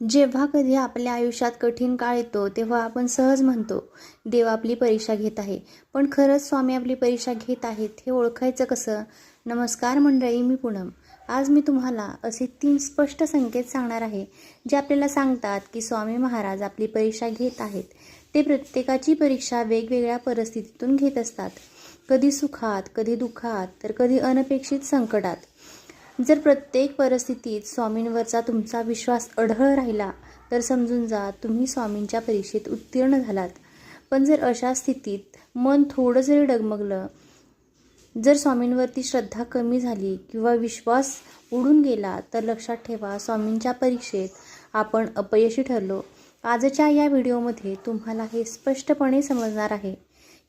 जेव्हा कधी आपल्या आयुष्यात कठीण काळ येतो तेव्हा आपण सहज म्हणतो, देव आपली परीक्षा घेत आहे. पण खरंच स्वामी आपली परीक्षा घेत आहेत हे ओळखायचं कसं? नमस्कार मंडळी, मी पूनम. आज मी तुम्हाला असे 3 स्पष्ट संकेत सांगणार आहे, जे आपल्याला सांगतात की स्वामी महाराज आपली परीक्षा घेत आहेत. ते प्रत्येकाची परीक्षा वेगवेगळ्या परिस्थितीतून घेत असतात. कधी सुखात, कधी दुःखात, तर कधी अनपेक्षित संकटात. जर प्रत्येक परिस्थितीत स्वामींवरचा तुमचा विश्वास अढळ राहिला तर समजून जा तुम्ही स्वामींच्या परीक्षेत उत्तीर्ण झालात. पण जर अशा स्थितीत मन थोडं जरी डगमगलं, जर स्वामींवरती श्रद्धा कमी झाली किंवा विश्वास उडून गेला, तर लक्षात ठेवा स्वामींच्या परीक्षेत आपण अपयशी ठरलो. आजच्या या व्हिडिओमध्ये तुम्हाला हे स्पष्टपणे समजणार आहे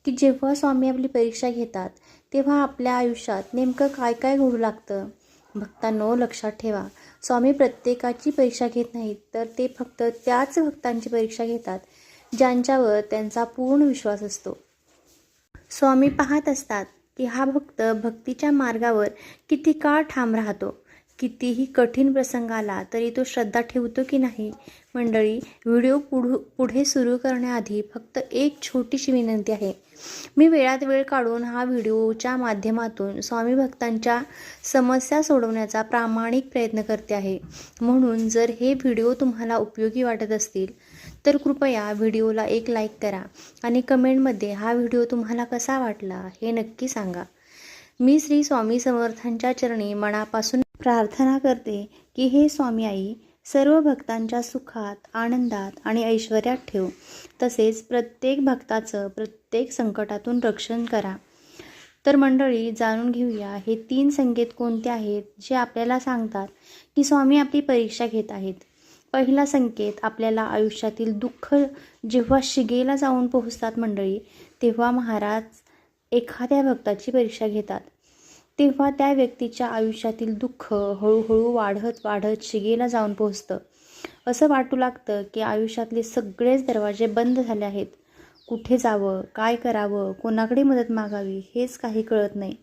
की जेव्हा स्वामी आपली परीक्षा घेतात तेव्हा आपल्या आयुष्यात नेमकं काय काय घडू लागतं. भक्तांनो, लक्षात ठेवा, स्वामी प्रत्येकाची परीक्षा घेत नाहीत, तर ते फक्त त्याच भक्तांची परीक्षा घेतात ज्यांच्यावर त्यांचा पूर्ण विश्वास असतो. स्वामी पाहत असतात की हा भक्त भक्तीच्या मार्गावर किती काळ ठाम राहतो. कितीही कठीण प्रसंग आला तरी तो श्रद्धा ठेवतो की नाही. मंडळी, व्हिडिओ पुढे सुरू करण्याआधी फक्त एक छोटीशी विनंती आहे. मी वेळात वेळ काढून हा व्हिडिओच्या माध्यमातून स्वामी भक्तांच्या समस्या सोडवण्याचा प्रामाणिक प्रयत्न करते आहे. म्हणून जर हे व्हिडिओ तुम्हाला उपयोगी वाटत असतील तर कृपया व्हिडिओला एक लाईक करा आणि कमेंटमध्ये हा व्हिडिओ तुम्हाला कसा वाटला हे नक्की सांगा. मी श्री स्वामी समर्थांच्या चरणी मनापासून प्रार्थना करते की हे स्वामी आई सर्व भक्तांच्या सुखात, आनंदात आणि ऐश्वर्यात ठेव. तसेच प्रत्येक भक्ताचं प्रत्येक संकटातून रक्षण करा. तर मंडळी, जाणून घेऊया हे 3 संकेत कोणते आहेत जे आपल्याला सांगतात की स्वामी आपली परीक्षा घेत आहेत. पहिला संकेत, आपल्याला आयुष्यातील दुःख जेव्हा शिगेला जाऊन पोहोचतात मंडळी, तेव्हा महाराज एखाद्या भक्ताची परीक्षा घेतात. तेव्हा त्या व्यक्तीच्या आयुष्यातील दुःख हळूहळू वाढत शिगेला जाऊन पोहोचतं. असं वाटू लागतं की आयुष्यातले सगळेच दरवाजे बंद झाले आहेत. कुठे जावं, काय करावं, कोणाकडे मदत मागावी हेच काही कळत नाही.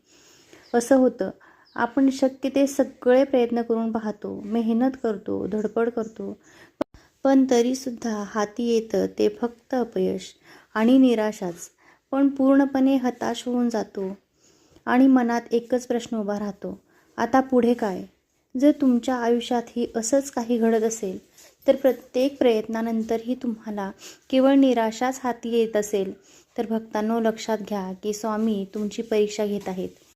असं होतं. आपण शक्य ते सगळे प्रयत्न करून पाहतो, मेहनत करतो, धडपड करतो, पण तरीसुद्धा हाती येतं ते फक्त अपयश आणि निराशाच. पण पूर्णपणे हताश होऊन जातो आणि मनात एकच प्रश्न उभा राहतो, आता पुढे काय? जर तुमच्या आयुष्यातही असंच काही घडत असेल तर प्रत्येक प्रयत्नानंतरही तुम्हाला केवळ निराशाच हाती येत असेल तर भक्तांनो, लक्षात घ्या की स्वामी तुमची परीक्षा घेत आहेत.